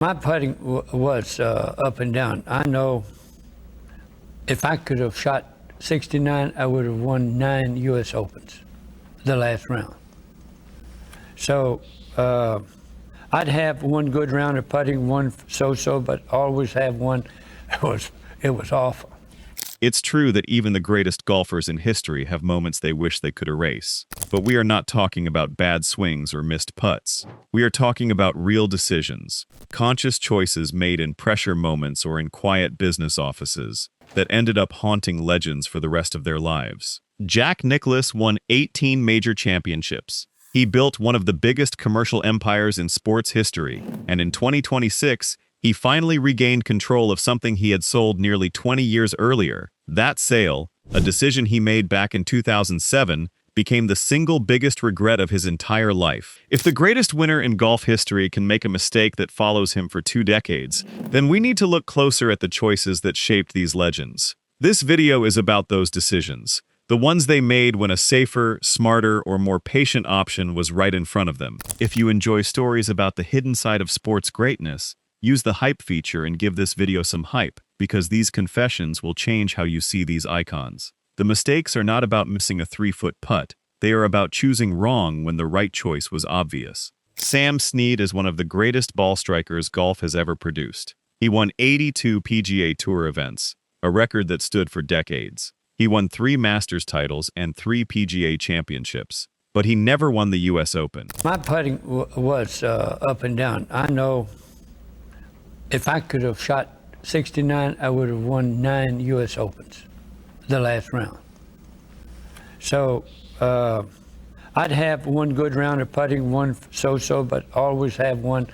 My putting was up and down. I know if I could have shot 69, I would have won 9 U.S. Opens, the last round. So I'd have one good round of putting, one so-so, but always have one. It was awful. It's true that even the greatest golfers in history have moments they wish they could erase. But we are not talking about bad swings or missed putts. We are talking about real decisions, conscious choices made in pressure moments or in quiet business offices that ended up haunting legends for the rest of their lives. Jack Nicklaus won 18 major championships. He built one of the biggest commercial empires in sports history, and in 2026, he finally regained control of something he had sold nearly 20 years earlier. That sale, a decision he made back in 2007, became the single biggest regret of his entire life. If the greatest winner in golf history can make a mistake that follows him for 2 decades, then we need to look closer at the choices that shaped these legends. This video is about those decisions, the ones they made when a safer, smarter, or more patient option was right in front of them. If you enjoy stories about the hidden side of sports greatness, use the hype feature and give this video some hype, because these confessions will change how you see these icons. The mistakes are not about missing a 3-foot putt, they are about choosing wrong when the right choice was obvious. Sam Snead is one of the greatest ball strikers golf has ever produced. He won 82 PGA Tour events, a record that stood for decades. He won 3 Masters titles and 3 PGA championships, but he never won the U.S. Open. My putting was up and down. I know if I could have shot 69, I would have won 9 U.S. Opens, the last round. So I'd have one good round of putting, one so-so, but always have one.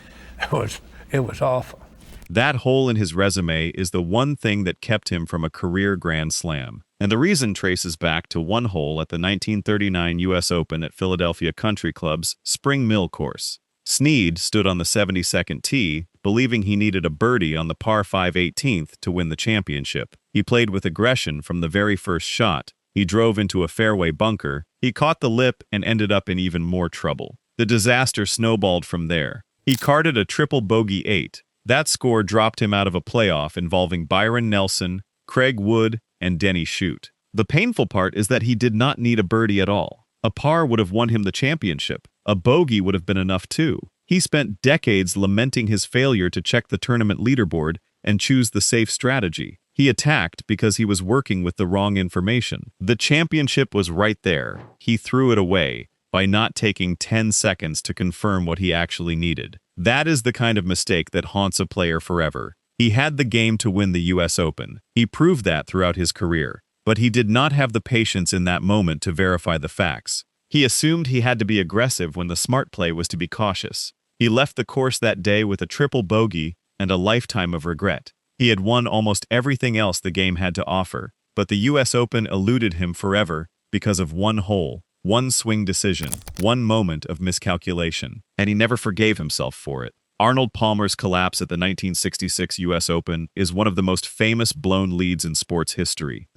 It was awful. That hole in his resume is the one thing that kept him from a career Grand Slam. And the reason traces back to one hole at the 1939 U.S. Open at Philadelphia Country Club's Spring Mill course. Snead stood on the 72nd tee, believing he needed a birdie on the par 5 18th to win the championship. He played with aggression from the very first shot. He drove into a fairway bunker. He caught the lip and ended up in even more trouble. The disaster snowballed from there. He carded a triple bogey 8. That score dropped him out of a playoff involving Byron Nelson, Craig Wood, and Denny Shute. The painful part is that he did not need a birdie at all. A par would have won him the championship. A bogey would have been enough too. He spent decades lamenting his failure to check the tournament leaderboard and choose the safe strategy. He attacked because he was working with the wrong information. The championship was right there. He threw it away by not taking 10 seconds to confirm what he actually needed. That is the kind of mistake that haunts a player forever. He had the game to win the U.S. Open. He proved that throughout his career. But he did not have the patience in that moment to verify the facts. He assumed he had to be aggressive when the smart play was to be cautious. He left the course that day with a triple bogey and a lifetime of regret. He had won almost everything else the game had to offer, but the U.S. Open eluded him forever because of one hole, one swing decision, one moment of miscalculation, and he never forgave himself for it. Arnold Palmer's collapse at the 1966 U.S. Open is one of the most famous blown leads in sports history.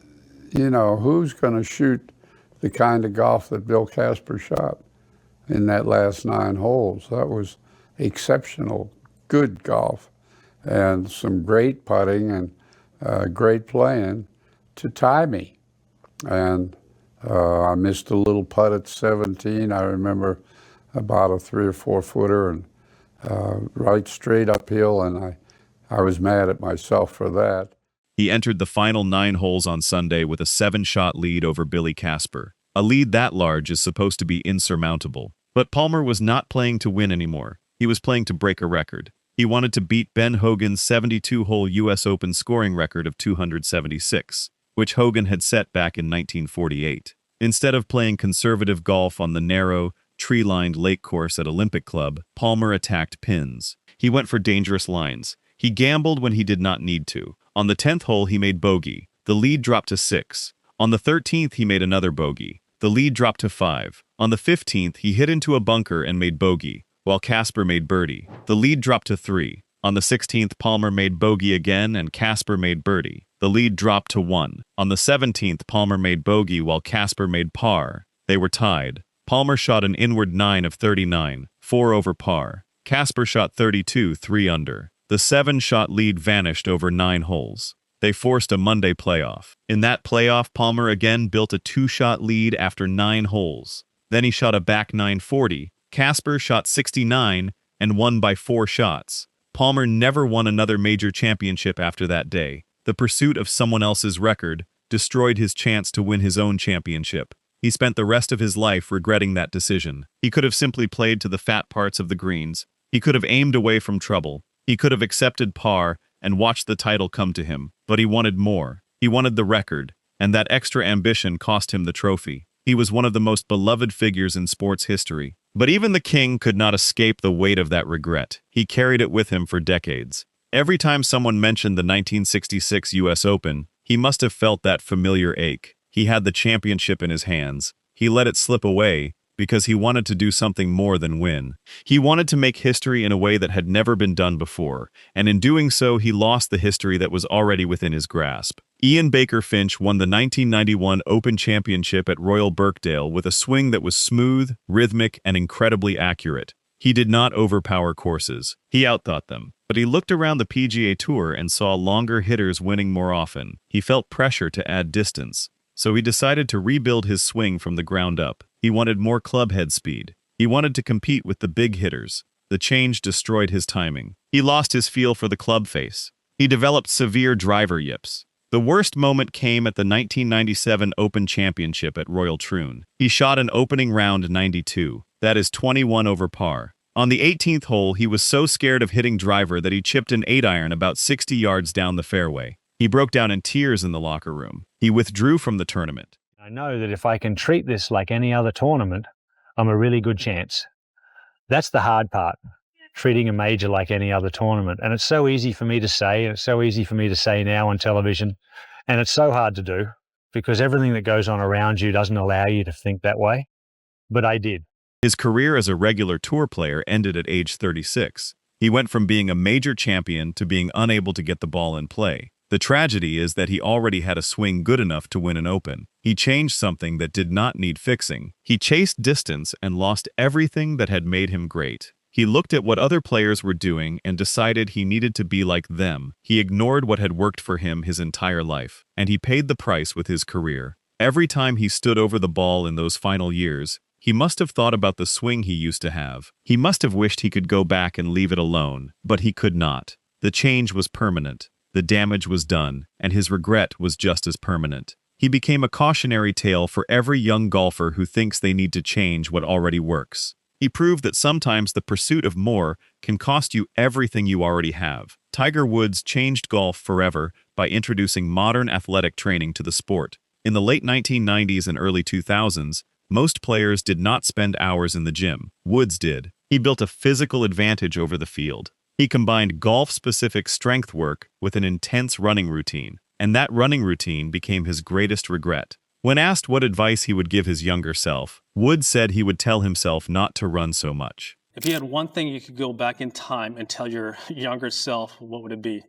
You know, who's going to shoot the kind of golf that Bill Casper shot in that last 9 holes? That was exceptional, good golf, and some great putting and great playing to tie me. And I missed a little putt at 17. I remember about a 3 or 4 footer and right straight uphill, and I was mad at myself for that. He entered the final 9 holes on Sunday with a 7-shot lead over Billy Casper. A lead that large is supposed to be insurmountable. But Palmer was not playing to win anymore. He was playing to break a record. He wanted to beat Ben Hogan's 72-hole U.S. Open scoring record of 276, which Hogan had set back in 1948. Instead of playing conservative golf on the narrow, tree-lined lake course at Olympic Club, Palmer attacked pins. He went for dangerous lines. He gambled when he did not need to. On the 10th hole, he made bogey. The lead dropped to 6. On the 13th, he made another bogey. The lead dropped to 5. On the 15th, he hit into a bunker and made bogey, while Casper made birdie. The lead dropped to 3. On the 16th, Palmer made bogey again and Casper made birdie. The lead dropped to 1. On the 17th, Palmer made bogey while Casper made par. They were tied. Palmer shot an inward 9 of 39, 4 over par. Casper shot 32, 3 under. The 7-shot lead vanished over 9 holes. They forced a Monday playoff. In that playoff, Palmer again built a 2-shot lead after 9 holes. Then he shot a back 940. Casper shot 69 and won by 4 shots. Palmer never won another major championship after that day. The pursuit of someone else's record destroyed his chance to win his own championship. He spent the rest of his life regretting that decision. He could have simply played to the fat parts of the greens. He could have aimed away from trouble. He could have accepted par and watched the title come to him. But he wanted more. He wanted the record, and that extra ambition cost him the trophy. He was one of the most beloved figures in sports history. But even the king could not escape the weight of that regret. He carried it with him for decades. Every time someone mentioned the 1966 U.S. Open, he must have felt that familiar ache. He had the championship in his hands. He let it slip away because he wanted to do something more than win. He wanted to make history in a way that had never been done before, and in doing so, he lost the history that was already within his grasp. Ian Baker Finch won the 1991 Open Championship at Royal Birkdale with a swing that was smooth, rhythmic, and incredibly accurate. He did not overpower courses. He outthought them. But he looked around the PGA Tour and saw longer hitters winning more often. He felt pressure to add distance. So he decided to rebuild his swing from the ground up. He wanted more club head speed. He wanted to compete with the big hitters. The change destroyed his timing. He lost his feel for the club face. He developed severe driver yips. The worst moment came at the 1997 Open Championship at Royal Troon. He shot an opening round 92. That is 21 over par. On the 18th hole, he was so scared of hitting driver that he chipped an 8-iron about 60 yards down the fairway. He broke down in tears in the locker room. He withdrew from the tournament. I know that if I can treat this like any other tournament, I'm a really good chance. That's the hard part, treating a major like any other tournament. And it's so easy for me to say, and it's so easy for me to say now on television, and it's so hard to do because everything that goes on around you doesn't allow you to think that way. But I did. His career as a regular tour player ended at age 36. He went from being a major champion to being unable to get the ball in play. The tragedy is that he already had a swing good enough to win an Open. He changed something that did not need fixing. He chased distance and lost everything that had made him great. He looked at what other players were doing and decided he needed to be like them. He ignored what had worked for him his entire life, and he paid the price with his career. Every time he stood over the ball in those final years, he must have thought about the swing he used to have. He must have wished he could go back and leave it alone, but he could not. The change was permanent. The damage was done, and his regret was just as permanent. He became a cautionary tale for every young golfer who thinks they need to change what already works. He proved that sometimes the pursuit of more can cost you everything you already have. Tiger Woods changed golf forever by introducing modern athletic training to the sport. In the late 1990s and early 2000s, most players did not spend hours in the gym. Woods did. He built a physical advantage over the field. He combined golf-specific strength work with an intense running routine, and that running routine became his greatest regret. When asked what advice he would give his younger self, Woods said he would tell himself not to run so much. If you had one thing you could go back in time and tell your younger self, what would it be?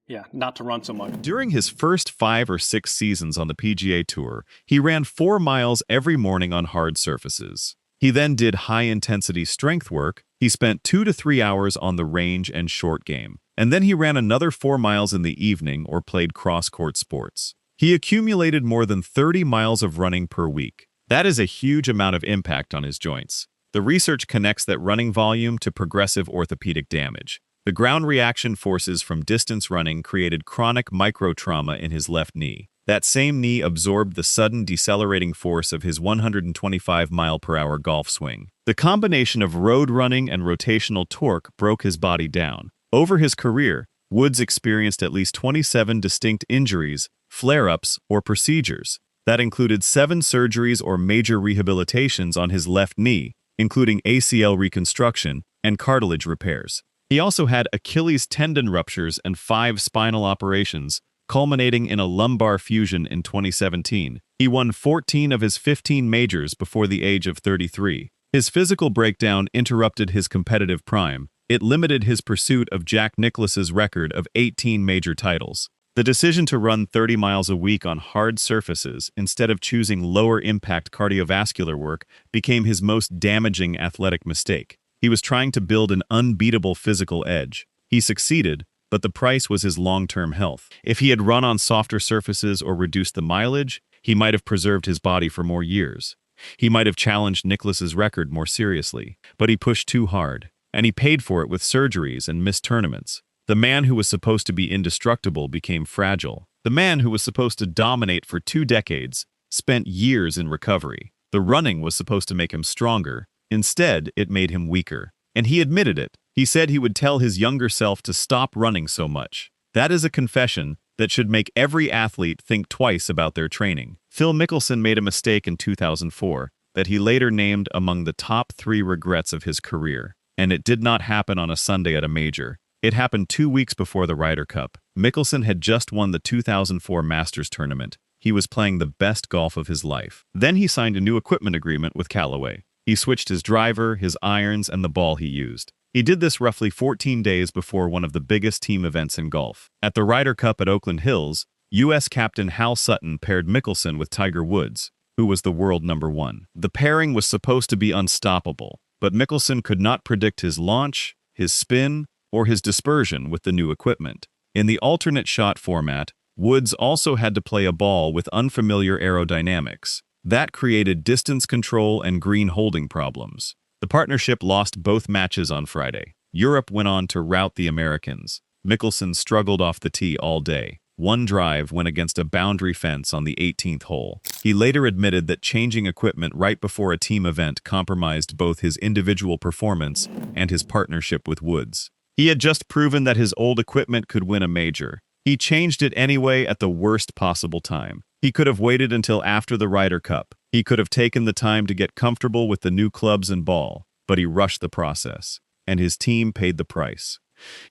Yeah, not to run so much. During his first 5 or 6 seasons on the PGA Tour, he ran 4 miles every morning on hard surfaces. He then did high-intensity strength work. He spent 2 to 3 hours on the range and short game. And then he ran another 4 miles in the evening or played cross-court sports. He accumulated more than 30 miles of running per week. That is a huge amount of impact on his joints. The research connects that running volume to progressive orthopedic damage. The ground reaction forces from distance running created chronic microtrauma in his left knee. That same knee absorbed the sudden decelerating force of his 125-mile-per-hour golf swing. The combination of road running and rotational torque broke his body down. Over his career, Woods experienced at least 27 distinct injuries, flare-ups, or procedures. That included 7 surgeries or major rehabilitations on his left knee, including ACL reconstruction and cartilage repairs. He also had Achilles tendon ruptures and 5 spinal operations, culminating in a lumbar fusion in 2017. He won 14 of his 15 majors before the age of 33. His physical breakdown interrupted his competitive prime. It limited his pursuit of Jack Nicklaus's record of 18 major titles. The decision to run 30 miles a week on hard surfaces instead of choosing lower-impact cardiovascular work became his most damaging athletic mistake. He was trying to build an unbeatable physical edge. He succeeded, but the price was his long-term health. If he had run on softer surfaces or reduced the mileage, he might have preserved his body for more years. He might have challenged Nicklaus's record more seriously, but he pushed too hard, and he paid for it with surgeries and missed tournaments. The man who was supposed to be indestructible became fragile. The man who was supposed to dominate for 2 decades spent years in recovery. The running was supposed to make him stronger. Instead, it made him weaker. And he admitted it. He said he would tell his younger self to stop running so much. That is a confession that should make every athlete think twice about their training. Phil Mickelson made a mistake in 2004 that he later named among the top 3 regrets of his career. And it did not happen on a Sunday at a major. It happened 2 weeks before the Ryder Cup. Mickelson had just won the 2004 Masters tournament. He was playing the best golf of his life. Then he signed a new equipment agreement with Callaway. He switched his driver, his irons, and the ball he used. He did this roughly 14 days before one of the biggest team events in golf. At the Ryder Cup at Oakland Hills, U.S. captain Hal Sutton paired Mickelson with Tiger Woods, who was the world #1. The pairing was supposed to be unstoppable, but Mickelson could not predict his launch, his spin, or his dispersion with the new equipment. In the alternate shot format, Woods also had to play a ball with unfamiliar aerodynamics. That created distance control and green holding problems. The partnership lost both matches on Friday. Europe went on to rout the Americans. Mickelson struggled off the tee all day. One drive went against a boundary fence on the 18th hole. He later admitted that changing equipment right before a team event compromised both his individual performance and his partnership with Woods. He had just proven that his old equipment could win a major. He changed it anyway at the worst possible time. He could have waited until after the Ryder Cup. He could have taken the time to get comfortable with the new clubs and ball, but he rushed the process, and his team paid the price.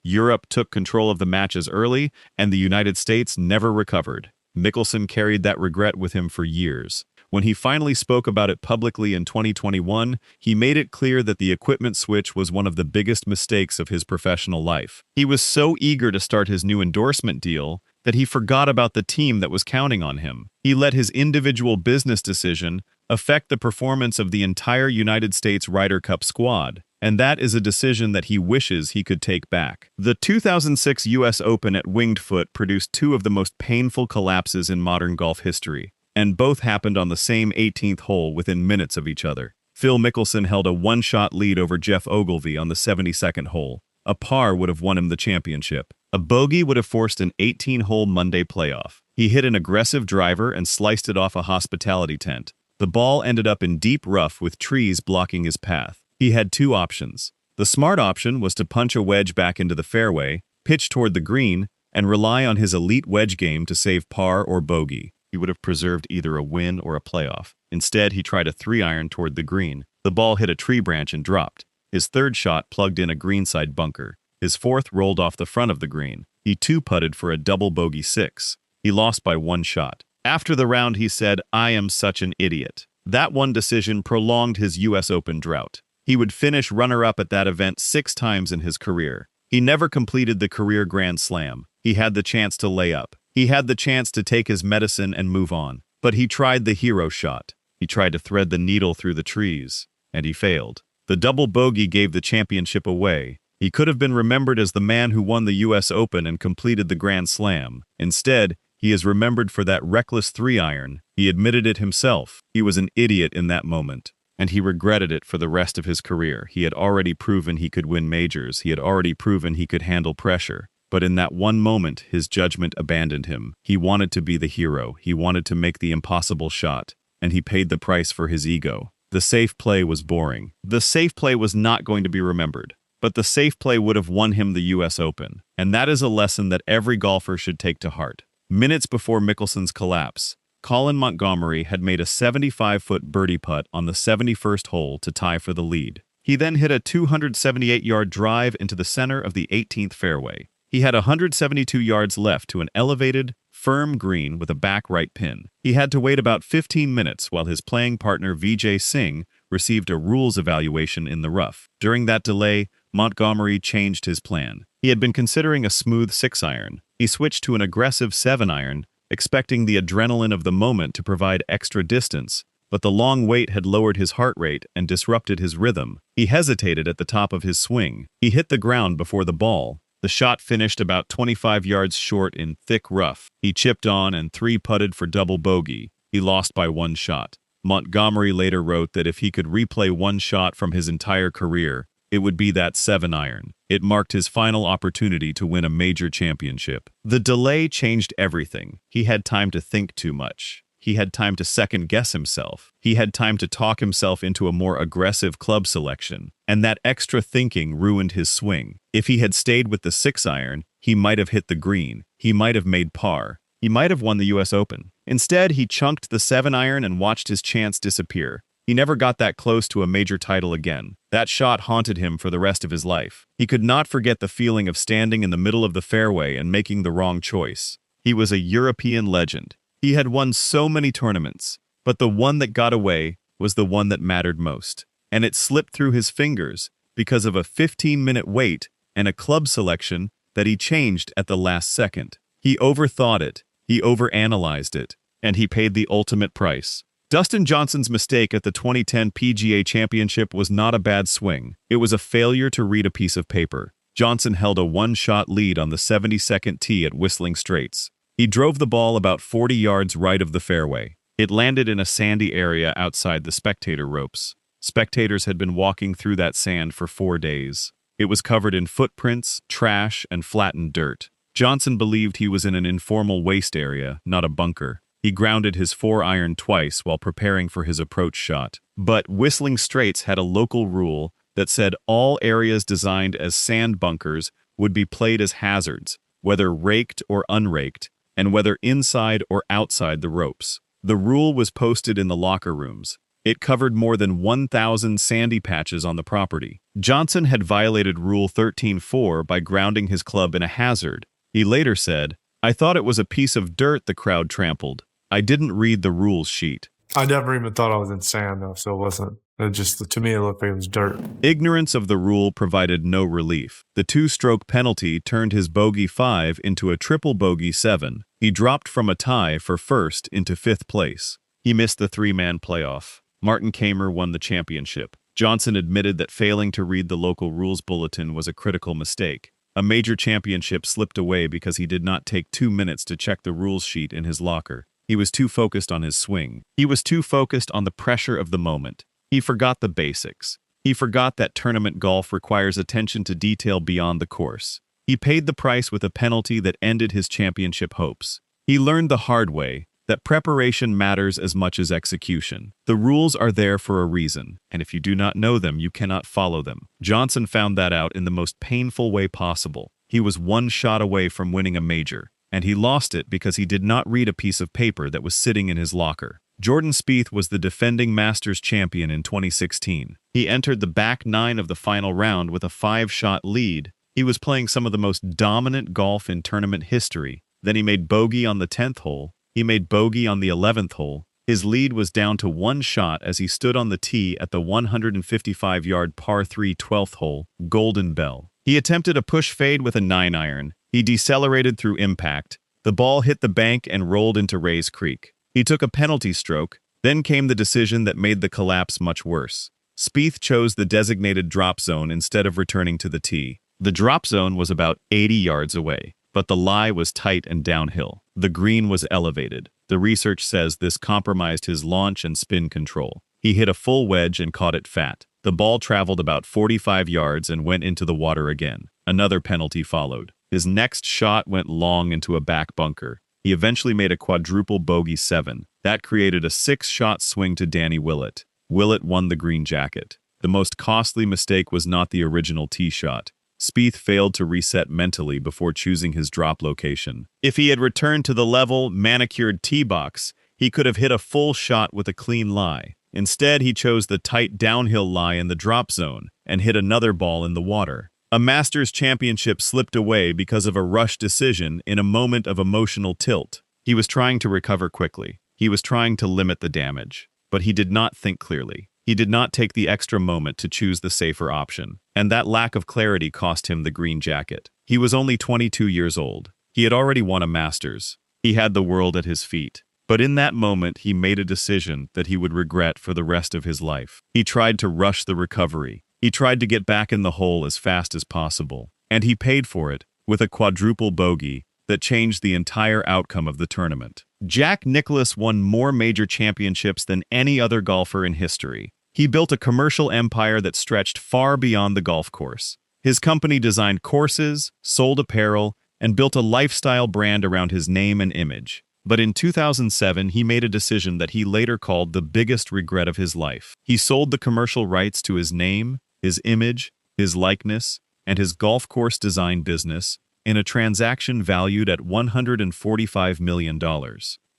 Europe took control of the matches early, and the United States never recovered. Mickelson carried that regret with him for years. When he finally spoke about it publicly in 2021, he made it clear that the equipment switch was one of the biggest mistakes of his professional life. He was so eager to start his new endorsement deal that he forgot about the team that was counting on him. He let his individual business decision affect the performance of the entire United States Ryder Cup squad, and that is a decision that he wishes he could take back. The 2006 U.S. Open at Winged Foot produced 2 of the most painful collapses in modern golf history, and both happened on the same 18th hole within minutes of each other. Phil Mickelson held a 1-shot lead over Jeff Ogilvy on the 72nd hole. A par would have won him the championship. A bogey would have forced an 18-hole Monday playoff. He hit an aggressive driver and sliced it off a hospitality tent. The ball ended up in deep rough with trees blocking his path. He had 2 options. The smart option was to punch a wedge back into the fairway, pitch toward the green, and rely on his elite wedge game to save par or bogey. He would have preserved either a win or a playoff. Instead, he tried a 3-iron toward the green. The ball hit a tree branch and dropped. His 3rd shot plugged in a greenside bunker. His 4th rolled off the front of the green. He 2-putted for a double bogey 6. He lost by 1 shot. After the round, he said, "I am such an idiot." That one decision prolonged his U.S. Open drought. He would finish runner-up at that event 6 times in his career. He never completed the career Grand Slam. He had the chance to lay up. He had the chance to take his medicine and move on. But he tried the hero shot. He tried to thread the needle through the trees, and he failed. The double bogey gave the championship away. He could have been remembered as the man who won the U.S. Open and completed the Grand Slam. Instead, he is remembered for that reckless 3-iron. He admitted it himself. He was an idiot in that moment, and he regretted it for the rest of his career. He had already proven he could win majors. He had already proven he could handle pressure. But in that one moment, his judgment abandoned him. He wanted to be the hero. He wanted to make the impossible shot, and he paid the price for his ego. The safe play was boring. The safe play was not going to be remembered. But the safe play would have won him the U.S. Open, and that is a lesson that every golfer should take to heart. Minutes before Mickelson's collapse, Colin Montgomerie had made a 75-foot birdie putt on the 71st hole to tie for the lead. He then hit a 278-yard drive into the center of the 18th fairway. He had 172 yards left to an elevated, firm green with a back right pin. He had to wait about 15 minutes while his playing partner Vijay Singh received a rules evaluation in the rough. During that delay, Montgomerie changed his plan. He had been considering a smooth 6-iron. He switched to an aggressive 7-iron, expecting the adrenaline of the moment to provide extra distance, but the long wait had lowered his heart rate and disrupted his rhythm. He hesitated at the top of his swing. He hit the ground before the ball, The shot finished about 25 yards short in thick rough. He chipped on and 3-putted for double bogey. He lost by 1 shot. Montgomery later wrote that if he could replay 1 shot from his entire career, it would be that 7-iron. It marked his final opportunity to win a major championship. The delay changed everything. He had time to think too much. He had time to second-guess himself. He had time to talk himself into a more aggressive club selection. And that extra thinking ruined his swing. If he had stayed with the 6-iron, he might have hit the green. He might have made par. He might have won the U.S. Open. Instead, he chunked the 7-iron and watched his chance disappear. He never got that close to a major title again. That shot haunted him for the rest of his life. He could not forget the feeling of standing in the middle of the fairway and making the wrong choice. He was a European legend. He had won so many tournaments, but the one that got away was the one that mattered most. And it slipped through his fingers because of a 15-minute wait and a club selection that he changed at the last second. He overthought it, he overanalyzed it, and he paid the ultimate price. Dustin Johnson's mistake at the 2010 PGA Championship was not a bad swing. It was a failure to read a piece of paper. Johnson held a 1-shot lead on the 72nd tee at Whistling Straits. He drove the ball about 40 yards right of the fairway. It landed in a sandy area outside the spectator ropes. Spectators had been walking through that sand for 4 days. It was covered in footprints, trash, and flattened dirt. Johnson believed he was in an informal waste area, not a bunker. He grounded his 4-iron twice while preparing for his approach shot. But Whistling Straits had a local rule that said all areas designed as sand bunkers would be played as hazards, whether raked or unraked, and whether inside or outside the ropes. The rule was posted in the locker rooms. It covered more than 1,000 sandy patches on the property. Johnson had violated Rule 13.4 by grounding his club in a hazard. He later said, "I thought it was a piece of dirt the crowd trampled. I didn't read the rules sheet." I never even thought I was in sand, though, so it wasn't. To me, it looked like it was dirt. Ignorance of the rule provided no relief. The 2-stroke penalty turned his bogey 5 into a triple bogey 7. He dropped from a tie for first into 5th place. He missed the 3-man playoff. Martin Kaymer won the championship. Johnson admitted that failing to read the local rules bulletin was a critical mistake. A major championship slipped away because he did not take 2 minutes to check the rules sheet in his locker. He was too focused on his swing. He was too focused on the pressure of the moment. He forgot the basics. He forgot that tournament golf requires attention to detail beyond the course. He paid the price with a penalty that ended his championship hopes. He learned the hard way that preparation matters as much as execution. The rules are there for a reason, and if you do not know them, you cannot follow them. Johnson found that out in the most painful way possible. He was 1 shot away from winning a major, and he lost it because he did not read a piece of paper that was sitting in his locker. Jordan Spieth was the defending Masters champion in 2016. He entered the back 9 of the final round with a 5-shot lead. He was playing some of the most dominant golf in tournament history. Then he made bogey on the 10th hole. He made bogey on the 11th hole. His lead was down to 1 shot as he stood on the tee at the 155-yard par 3 12th hole, Golden Bell. He attempted a push fade with a 9-iron. He decelerated through impact. The ball hit the bank and rolled into Rays Creek. He took a penalty stroke. Then came the decision that made the collapse much worse. Spieth chose the designated drop zone instead of returning to the tee. The drop zone was about 80 yards away, but the lie was tight and downhill. The green was elevated. The research says this compromised his launch and spin control. He hit a full wedge and caught it fat. The ball traveled about 45 yards and went into the water again. Another penalty followed. His next shot went long into a back bunker. He eventually made a quadruple bogey 7. That created a 6-shot swing to Danny Willett. Willett won the green jacket. The most costly mistake was not the original tee shot. Spieth failed to reset mentally before choosing his drop location. If he had returned to the level, manicured tee box, he could have hit a full shot with a clean lie. Instead, he chose the tight downhill lie in the drop zone and hit another ball in the water. A Masters championship slipped away because of a rush decision in a moment of emotional tilt. He was trying to recover quickly. He was trying to limit the damage. But he did not think clearly. He did not take the extra moment to choose the safer option. And that lack of clarity cost him the green jacket. He was only 22 years old. He had already won a Masters. He had the world at his feet. But in that moment, he made a decision that he would regret for the rest of his life. He tried to rush the recovery. He tried to get back in the hole as fast as possible. And he paid for it with a quadruple bogey that changed the entire outcome of the tournament. Jack Nicklaus won more major championships than any other golfer in history. He built a commercial empire that stretched far beyond the golf course. His company designed courses, sold apparel, and built a lifestyle brand around his name and image. But in 2007, he made a decision that he later called the biggest regret of his life. He sold the commercial rights to his name, his image, his likeness, and his golf course design business in a transaction valued at $145 million.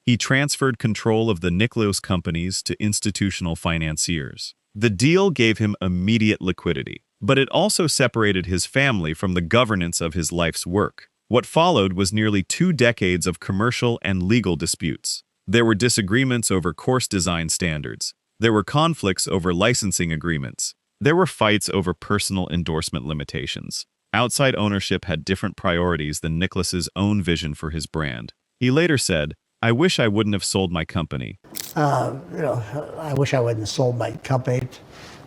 He transferred control of the Nicklaus companies to institutional financiers. The deal gave him immediate liquidity, but it also separated his family from the governance of his life's work. What followed was nearly 2 decades of commercial and legal disputes. There were disagreements over course design standards. There were conflicts over licensing agreements. There were fights over personal endorsement limitations. Outside ownership had different priorities than Nicklaus's own vision for his brand. He later said, "I wish I wouldn't have sold my company." I wish I wouldn't have sold my company,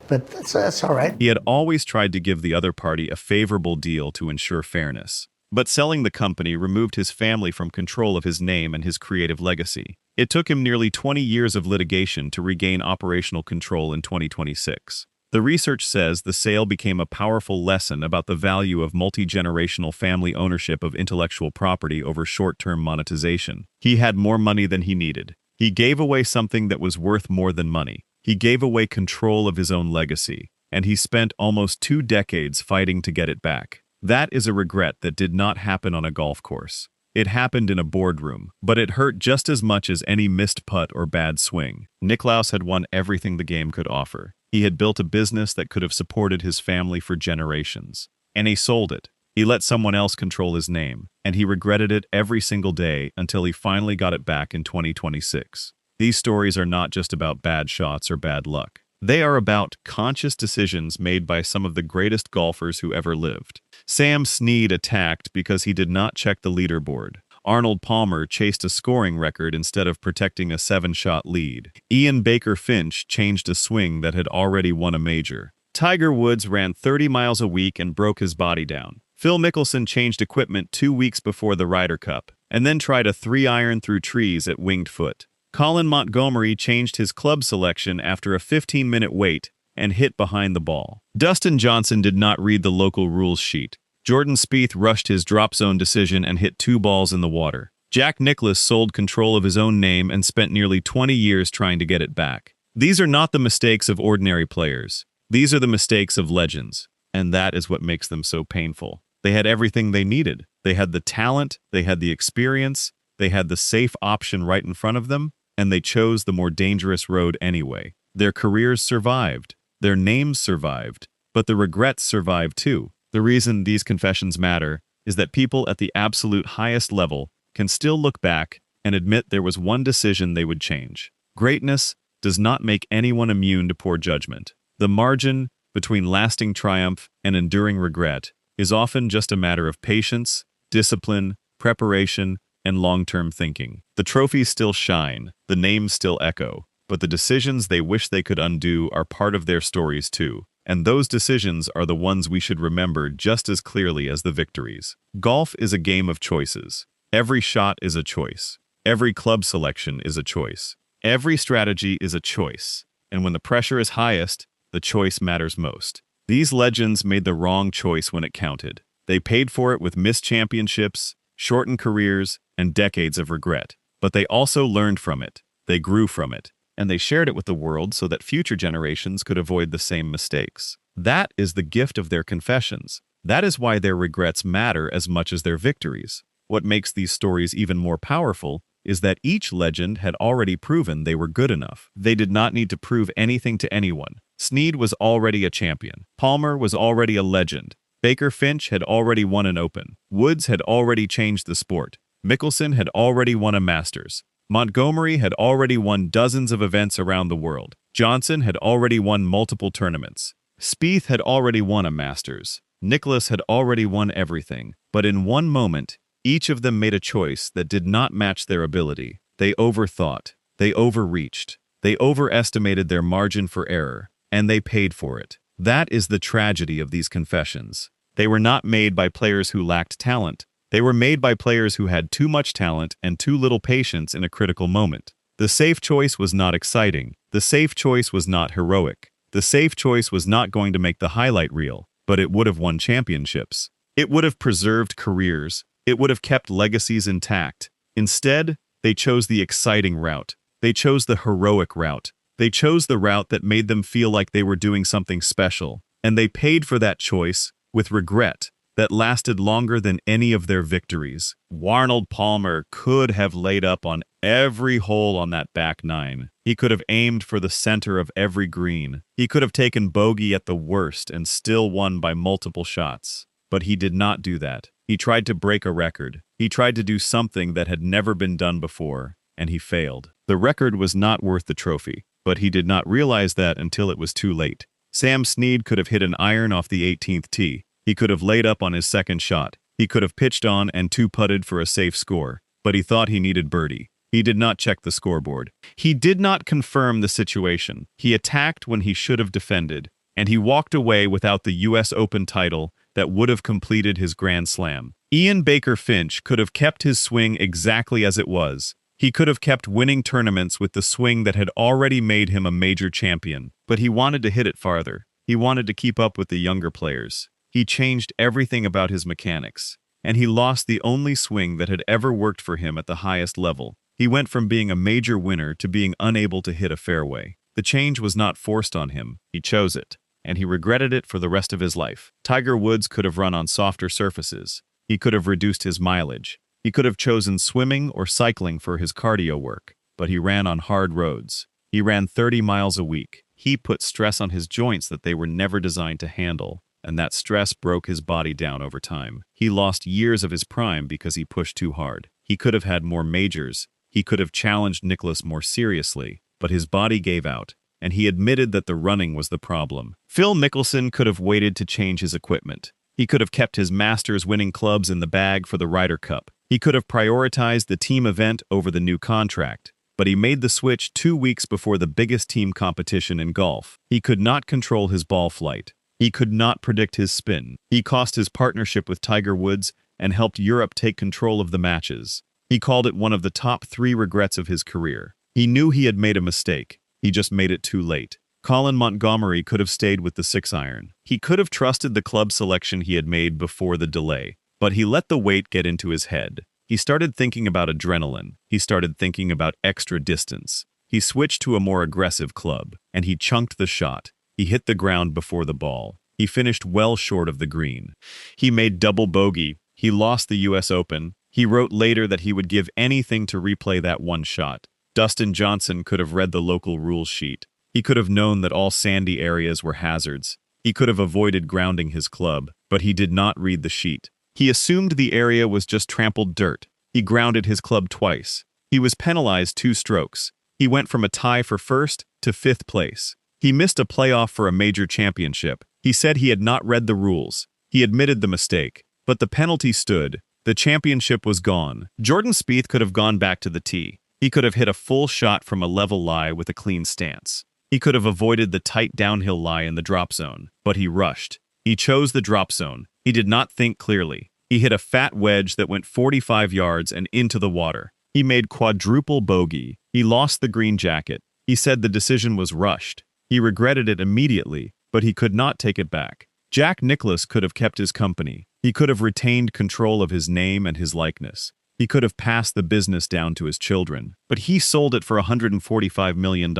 but that's all right. He had always tried to give the other party a favorable deal to ensure fairness. But selling the company removed his family from control of his name and his creative legacy. It took him nearly 20 years of litigation to regain operational control in 2026. The research says the sale became a powerful lesson about the value of multi-generational family ownership of intellectual property over short-term monetization. He had more money than he needed. He gave away something that was worth more than money. He gave away control of his own legacy, and he spent almost 2 decades fighting to get it back. That is a regret that did not happen on a golf course. It happened in a boardroom, but it hurt just as much as any missed putt or bad swing. Nicklaus had won everything the game could offer. He had built a business that could have supported his family for generations. And he sold it. He let someone else control his name, and he regretted it every single day until he finally got it back in 2026. These stories are not just about bad shots or bad luck. They are about conscious decisions made by some of the greatest golfers who ever lived. Sam Snead attacked because he did not check the leaderboard. Arnold Palmer chased a scoring record instead of protecting a 7-shot lead. Ian Baker Finch changed a swing that had already won a major. Tiger Woods ran 30 miles a week and broke his body down. Phil Mickelson changed equipment 2 weeks before the Ryder Cup, and then tried a 3-iron through trees at Winged Foot. Colin Montgomery changed his club selection after a 15-minute wait and hit behind the ball. Dustin Johnson did not read the local rules sheet. Jordan Spieth rushed his drop zone decision and hit 2 balls in the water. Jack Nicklaus sold control of his own name and spent nearly 20 years trying to get it back. These are not the mistakes of ordinary players. These are the mistakes of legends, and that is what makes them so painful. They had everything they needed. They had the talent, they had the experience, they had the safe option right in front of them, and they chose the more dangerous road anyway. Their careers survived. Their names survived. But the regrets survived too. The reason these confessions matter is that people at the absolute highest level can still look back and admit there was one decision they would change. Greatness does not make anyone immune to poor judgment. The margin between lasting triumph and enduring regret is often just a matter of patience, discipline, preparation, and long-term thinking. The trophies still shine, the names still echo, but the decisions they wish they could undo are part of their stories too. And those decisions are the ones we should remember just as clearly as the victories. Golf is a game of choices. Every shot is a choice. Every club selection is a choice. Every strategy is a choice. And when the pressure is highest, the choice matters most. These legends made the wrong choice when it counted. They paid for it with missed championships, shortened careers, and decades of regret. But they also learned from it. They grew from it. And they shared it with the world so that future generations could avoid the same mistakes. That is the gift of their confessions. That is why their regrets matter as much as their victories. What makes these stories even more powerful is that each legend had already proven they were good enough. They did not need to prove anything to anyone. Snead was already a champion. Palmer was already a legend. Baker Finch had already won an Open. Woods had already changed the sport. Mickelson had already won a Masters. Montgomery had already won dozens of events around the world. Johnson had already won multiple tournaments. Spieth had already won a Masters. Nicklaus had already won everything. But in one moment, each of them made a choice that did not match their ability. They overthought. They overreached. They overestimated their margin for error. And they paid for it. That is the tragedy of these confessions. They were not made by players who lacked talent. They were made by players who had too much talent and too little patience in a critical moment. The safe choice was not exciting. The safe choice was not heroic. The safe choice was not going to make the highlight reel, but it would have won championships. It would have preserved careers. It would have kept legacies intact. Instead, they chose the exciting route. They chose the heroic route. They chose the route that made them feel like they were doing something special. And they paid for that choice with regret that lasted longer than any of their victories. Arnold Palmer could have laid up on every hole on that back nine. He could have aimed for the center of every green. He could have taken bogey at the worst and still won by multiple shots. But he did not do that. He tried to break a record. He tried to do something that had never been done before, and he failed. The record was not worth the trophy, but he did not realize that until it was too late. Sam Snead could have hit an iron off the 18th tee. He could have laid up on his second shot. He could have pitched on and two-putted for a safe score, but he thought he needed birdie. He did not check the scoreboard. He did not confirm the situation. He attacked when he should have defended, and he walked away without the U.S. Open title that would have completed his Grand Slam. Ian Baker Finch could have kept his swing exactly as it was. He could have kept winning tournaments with the swing that had already made him a major champion, but he wanted to hit it farther. He wanted to keep up with the younger players. He changed everything about his mechanics, and he lost the only swing that had ever worked for him at the highest level. He went from being a major winner to being unable to hit a fairway. The change was not forced on him. He chose it, and he regretted it for the rest of his life. Tiger Woods could have run on softer surfaces. He could have reduced his mileage. He could have chosen swimming or cycling for his cardio work, but he ran on hard roads. He ran 30 miles a week. He put stress on his joints that they were never designed to handle, and that stress broke his body down over time. He lost years of his prime because he pushed too hard. He could have had more majors. He could have challenged Nicklaus more seriously, but his body gave out, and he admitted that the running was the problem. Phil Mickelson could have waited to change his equipment. He could have kept his Masters winning clubs in the bag for the Ryder Cup. He could have prioritized the team event over the new contract, but he made the switch 2 weeks before the biggest team competition in golf. He could not control his ball flight. He could not predict his spin. He cost his partnership with Tiger Woods and helped Europe take control of the matches. He called it one of the top 3 regrets of his career. He knew he had made a mistake. He just made it too late. Colin Montgomerie could have stayed with the 6-iron. He could have trusted the club selection he had made before the delay, but he let the weight get into his head. He started thinking about adrenaline. He started thinking about extra distance. He switched to a more aggressive club, and he chunked the shot. He hit the ground before the ball. He finished well short of the green. He made double bogey. He lost the U.S. Open. He wrote later that he would give anything to replay that one shot. Dustin Johnson could have read the local rules sheet. He could have known that all sandy areas were hazards. He could have avoided grounding his club, but he did not read the sheet. He assumed the area was just trampled dirt. He grounded his club twice. He was penalized 2 strokes. He went from a tie for first to 5th place. He missed a playoff for a major championship. He said he had not read the rules. He admitted the mistake, but the penalty stood. The championship was gone. Jordan Spieth could have gone back to the tee. He could have hit a full shot from a level lie with a clean stance. He could have avoided the tight downhill lie in the drop zone, but he rushed. He chose the drop zone. He did not think clearly. He hit a fat wedge that went 45 yards and into the water. He made quadruple bogey. He lost the green jacket. He said the decision was rushed. He regretted it immediately, but he could not take it back. Jack Nicklaus could have kept his company. He could have retained control of his name and his likeness. He could have passed the business down to his children, but he sold it for $145 million.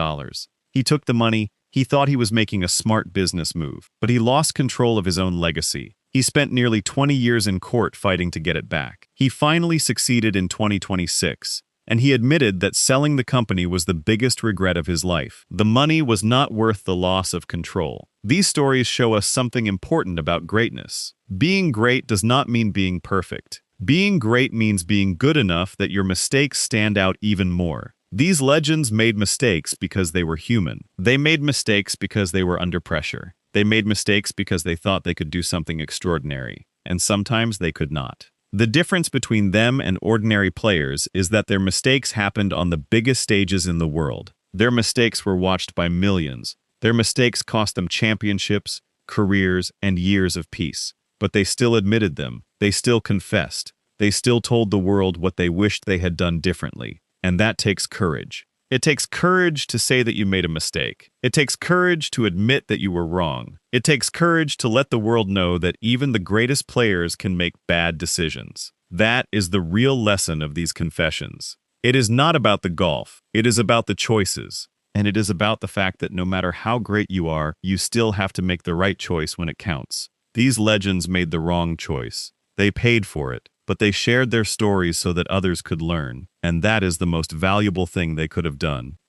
He took the money. He thought he was making a smart business move, but he lost control of his own legacy. He spent nearly 20 years in court fighting to get it back. He finally succeeded in 2026. And he admitted that selling the company was the biggest regret of his life. The money was not worth the loss of control. These stories show us something important about greatness. Being great does not mean being perfect. Being great means being good enough that your mistakes stand out even more. These legends made mistakes because they were human. They made mistakes because they were under pressure. They made mistakes because they thought they could do something extraordinary. And sometimes they could not. The difference between them and ordinary players is that their mistakes happened on the biggest stages in the world. Their mistakes were watched by millions. Their mistakes cost them championships, careers, and years of peace. But they still admitted them. They still confessed. They still told the world what they wished they had done differently. And that takes courage. It takes courage to say that you made a mistake. It takes courage to admit that you were wrong. It takes courage to let the world know that even the greatest players can make bad decisions. That is the real lesson of these confessions. It is not about the golf. It is about the choices. And it is about the fact that no matter how great you are, you still have to make the right choice when it counts. These legends made the wrong choice. They paid for it, but they shared their stories so that others could learn, and that is the most valuable thing they could have done.